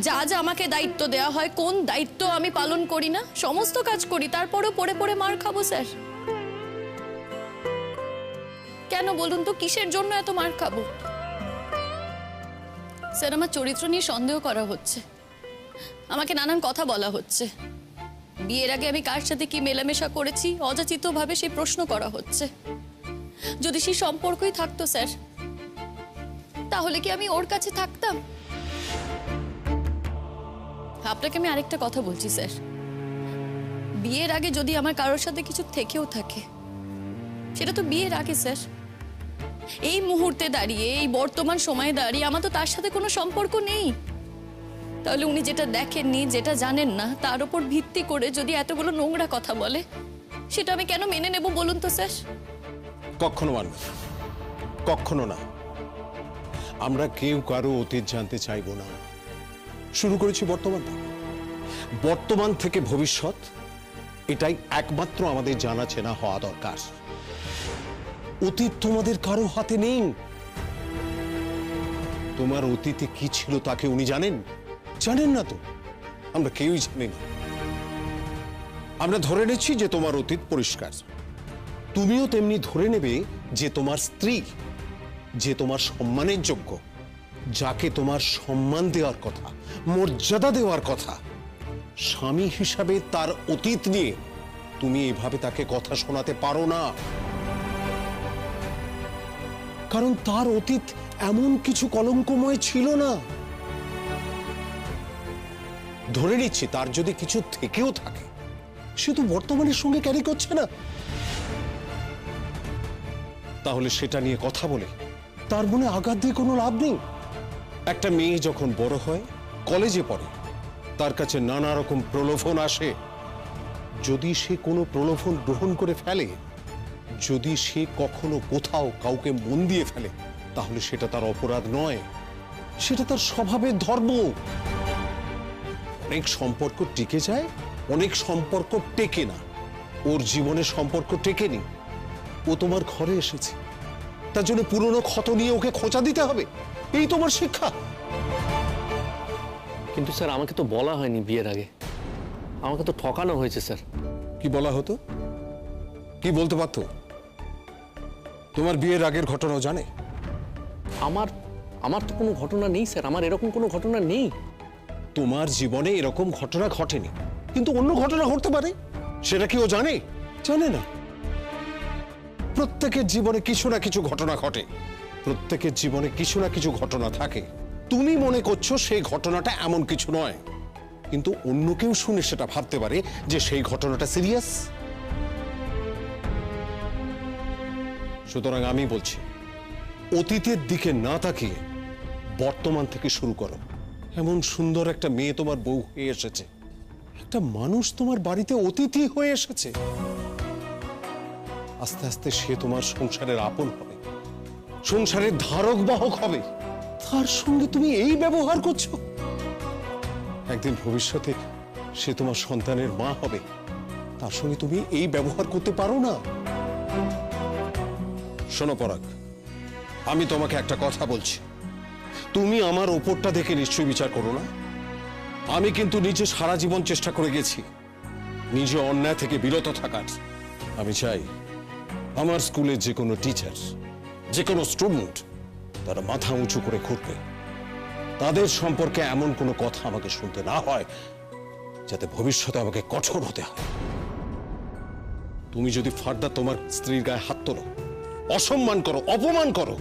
যা যা আমাকে দায়িত্ব দেওয়া হয়, কোন দায়িত্ব আমি পালন করি না, সমস্ত কাজ করি, তারপরেও পড়ে পড়ে মার খাবো স্যার। কেন বলুন তো, কিসের জন্য এত মার খাবো? স্যার আমার চরিত্র নিয়ে সন্দেহ করা হচ্ছে, আমাকে নানান কথা বলা হচ্ছে। বিয়ের আগে আমি কার সাথে কি মেলামেশা করেছি অযাচিত ভাবে সেই প্রশ্ন করা হচ্ছে। যদি সেই সম্পর্কই থাকতো স্যার, তাহলে কি আমি ওর কাছে থাকতাম? আপনাকে আমি আরেকটা কথা বলছি স্যার, বিয়ের আগে যদি আমার কারোর সাথে কিছু থেকেও থাকে, সেটা তো বিয়ের আগে স্যার। এই মুহূর্তে দাঁড়িয়ে, এই বর্তমান সময়ে দাঁড়িয়ে আমার তো তার সাথে কোনো সম্পর্ক নেই। তাহলে উনি যেটা দেখেননি, যেটা জানেন না, তার উপর ভিত্তি করে যদি এতগুলো নোংরা কথা বলে, সেটা আমি কেন মেনে নেব বলুন তো স্যার? কখনো মানবে না, কখনো না। আমরা কেউ কারো অতীত জানতে চাইবো না। শুরু করেছি বর্তমান থেকে, বর্তমান থেকে ভবিষ্যৎ, এটাই একমাত্র আমাদের জানা চেনা হওয়া দরকার। অতীত তোমাদের কারো হাতে নেই। তোমার অতীতে কি ছিল তাকে উনি জানেন? জানেন না তো, আমরা কেউই জানি না। আমরা ধরে নিচ্ছি যে তোমার অতীত পরিষ্কার, তুমিও তেমনি ধরে নেবে যে তোমার স্ত্রী, যে তোমার সম্মানের যোগ্য, যাকে তোমার সম্মান দেওয়ার কথা, মর্যাদা দেওয়ার কথা, স্বামী হিসাবে তার অতীত নিয়ে তুমি এভাবে তাকে কথা শোনাতে পারো না। কারণ তার অতীত এমন কিছু কলঙ্কময় ছিল না। ধরে নিচ্ছি তার যদি কিছু থেকেও থাকে, সে তো বর্তমানের সঙ্গে ক্যারি করছে না। তাহলে সেটা নিয়ে কথা বলে তার মনে আঘাত দিয়ে কোনো লাভ নেই। একটা মেয়ে যখন বড় হয়, কলেজে পড়ে, তার কাছে নানা রকম প্রলোভন আসে। যদি সে কোনো প্রলোভন গ্রহণ করে ফেলে, যদি সে কখনো কোথাও কাউকে মন দিয়ে ফেলে, তাহলে সেটা তার অপরাধ নয়, সেটা তার স্বভাবের ধর্ম। অনেক সম্পর্ক টিকে যায়, অনেক সম্পর্ক টেকে না। ওর জীবনে সম্পর্ক টেকেনি, ও তোমার ঘরে এসেছে, তার জন্য পুরনো ক্ষত নিয়ে ওকে খোঁচা দিতে হবে, এই তোমার শিক্ষা। কিন্তু স্যার আমাকে তো বলা হয়নি বিয়ের আগে, আমাকে তো ঠকানো হয়েছে স্যার। কি বলা হতো? কি বলতে পারতো? তোমার বিয়ের আগের ঘটনাও জানে? আমার তো কোনো ঘটনা নেই স্যার, আমার এরকম কোনো ঘটনা নেই। তোমার জীবনে এরকম ঘটনা ঘটেনি, কিন্তু অন্য ঘটনা ঘটতে পারে, সেটা কি ও জানে? জানে না। প্রত্যেকের জীবনে কিছু না কিছু ঘটনা ঘটে, প্রত্যেকের জীবনে কিছু না কিছু ঘটনা থাকে। তুমি মনে করছো সেই ঘটনাটা এমন কিছু নয়, কিন্তু অন্য কেউ শুনে সেটা ভাবতে পারে যে সেই ঘটনাটা সিরিয়াস। সুতরাং আমি বলছি, অতীতের দিকে না তাকিয়ে বর্তমান থেকে শুরু করো। এমন সুন্দর একটা মেয়ে তোমার বউ হয়ে এসেছে, একটা মানুষ তোমার বাড়িতে অতিথি হয়ে এসেছে, আস্তে আস্তে সে তোমার সংসারের আপন হবে, সংসারের ধারক বাহক হবে। তার সঙ্গে তুমি এই ব্যবহার করছো। একদিন ভবিষ্যতে সে তোমার সন্তানের মা হবে, তার সঙ্গে তুমি এই ব্যবহার করতে পারো না। শোনো পরাগ, আমি তোমাকে একটা কথা বলছি, তুমি আমার ওপরটা দেখে নিশ্চয়ই বিচার করো না। আমি কিন্তু নিজে সারা জীবন চেষ্টা করে গেছি নিজে অন্যায় থেকে বিরত থাকার। আমি চাই আমার স্কুলে যে কোনো টিচার, যে কোনো স্টুডেন্ট তারা মাথা উঁচু করে ঘুরবে, তাদের সম্পর্কে এমন কোনো কথা আমাকে শুনতে না হয় যাতে ভবিষ্যতে আমাকে কঠোর হতে হয়। তুমি যদি ফার্দার তোমার স্ত্রীর গায়ে হাত তোলো, অসম্মান করো, অপমান করো,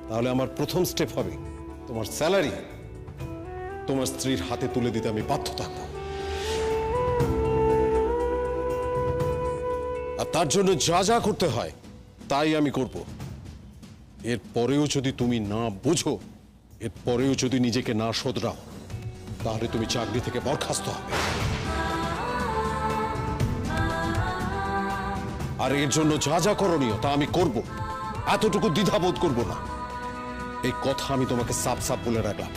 তাহলে আমার প্রথম স্টেপ হবে তোমার স্যালারি তোমার স্ত্রীর হাতে তুলে দিতে আমি বাধ্য থাকবো। আর তার জন্য যা যা করতে হয় তাই আমি করব। এরপরেও যদি তুমি না বুঝো, এরপরেও যদি নিজেকে না শোধরাও, তাহলে তুমি চাকরি থেকে বরখাস্ত হবে। আর এর জন্য যা যা করণীয় তা আমি করব, এতটুকু দ্বিধাবোধ করব না। এই কথা আমি তোমাকে সাফ সাফ বলে রাখলাম।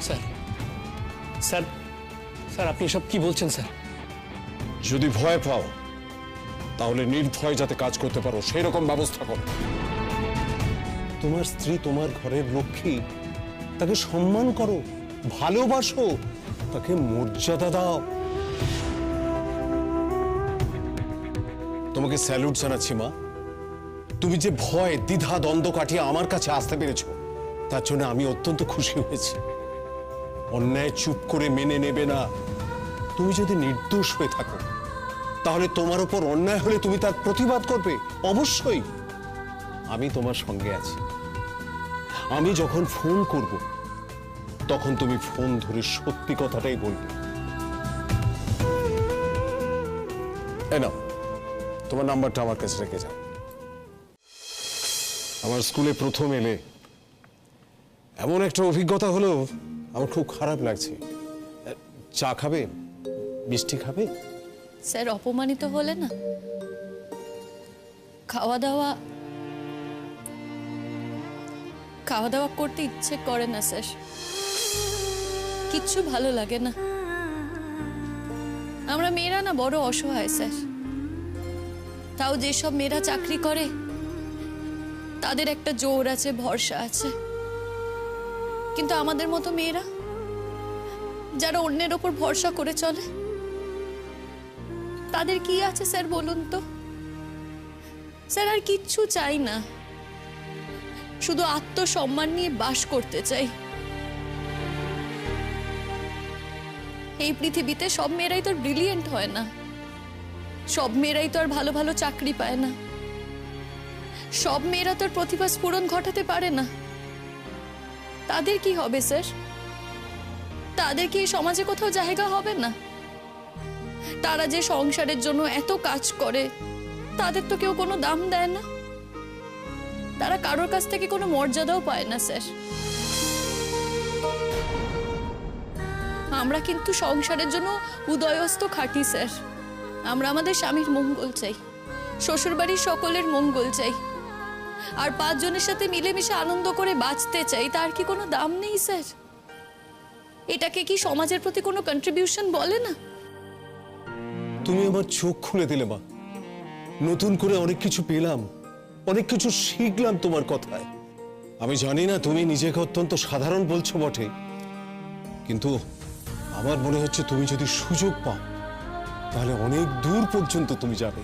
স্যার স্যার স্যার আপনি এসব কি বলছেন স্যার? যদি ভয় পাও তাহলে নির্ভয় যাতে কাজ করতে পারো সেই রকম ব্যবস্থা করো। তোমার স্ত্রী তোমার ঘরের লক্ষ্মী, তাকে সম্মান করো, ভালোবাসো, তাকে মর্যাদা দাও। তোমাকে স্যালুট জানাচ্ছি মা। তুমি যে ভয়, দ্বিধা, দ্বন্দ্ব কাটিয়ে আমার কাছে আসতে পেরেছো, তার জন্য আমি অত্যন্ত খুশি হয়েছি। অন্যায় চুপ করে মেনে নেবে না। তুমি যদি নির্দোষ হয়ে থাকো, তাহলে তোমার উপর অন্যায় হলে তুমি তার প্রতিবাদ করবে। অবশ্যই আমি তোমার সঙ্গে আছি। আমি যখন ফোন করব তখন তুমি ফোন ধরে সত্যি কথাটাই বলবে। এই নাও, তোমার নাম্বারটা আমার কাছে রেখে যাও। আমার স্কুলে প্রথম এলে এমন একটা অভিজ্ঞতা হলো, আমার খুব খারাপ লাগছে। চা খাবে? মিষ্টি খাবে? স্যার অপমানিত হলে না, খাওয়া দাওয়া করতে ইচ্ছে করে না স্যার, কিচ্ছু ভালো লাগে না। আমরা মেয়েরা না বড় অসহায় স্যার। তাও যেসব মেয়েরা চাকরি করে তাদের একটা জোর আছে, ভরসা আছে, কিন্তু আমাদের মতো মেয়েরা যারা অন্যের ওপর ভরসা করে চলে, তাদের কি আছে স্যার বলুন তো? স্যার আর কিচ্ছু চাই না, শুধু আত্মসম্মান নিয়ে বাস করতে চাই। এই পৃথিবীতে সব মেয়েরাই তো ব্রিলিয়েন্ট হয় না, সব মেয়েরাই তো আর ভালো ভালো চাকরি পায় না, সব মেয়েরা তো প্রতিভা স্ফুরণ ঘটাতে পারে না। তাদের কি হবে স্যার? তাদের কি এই সমাজে কোথাও জায়গা হবে না? তারা যে সংসারের জন্য এত কাজ করে, তাদের তো কেউ কোনো দাম দেয় না, তারা কারোর কাছ থেকে কোনো মর্যাদাও পায় না স্যার। আমরা কিন্তু সংসারের জন্য উদয়স্ত খাটি স্যার। আমরা আমাদের স্বামীর মঙ্গল চাই, শ্বশুরবাড়ির সকলের মঙ্গল চাই, আর 5 জনের সাথে মিলেমিশে আনন্দ করে বাঁচতে চাই। তার কি কোনো দাম নেই স্যার? এটাকে কি সমাজের প্রতি কোনো কন্ট্রিবিউশন বলে না? তুমি আমার চোখ খুলে দিলে মা। নতুন করে অনেক কিছু পেলাম, অনেক কিছু শিখলাম তোমার কথায়। আমি জানি না তুমি নিজেকে অত্যন্ত সাধারণ বলছো বটে, কিন্তু আমার মনে হচ্ছে তুমি যদি সুযোগ পাও তাহলে অনেক দূর পর্যন্ত তুমি যাবে।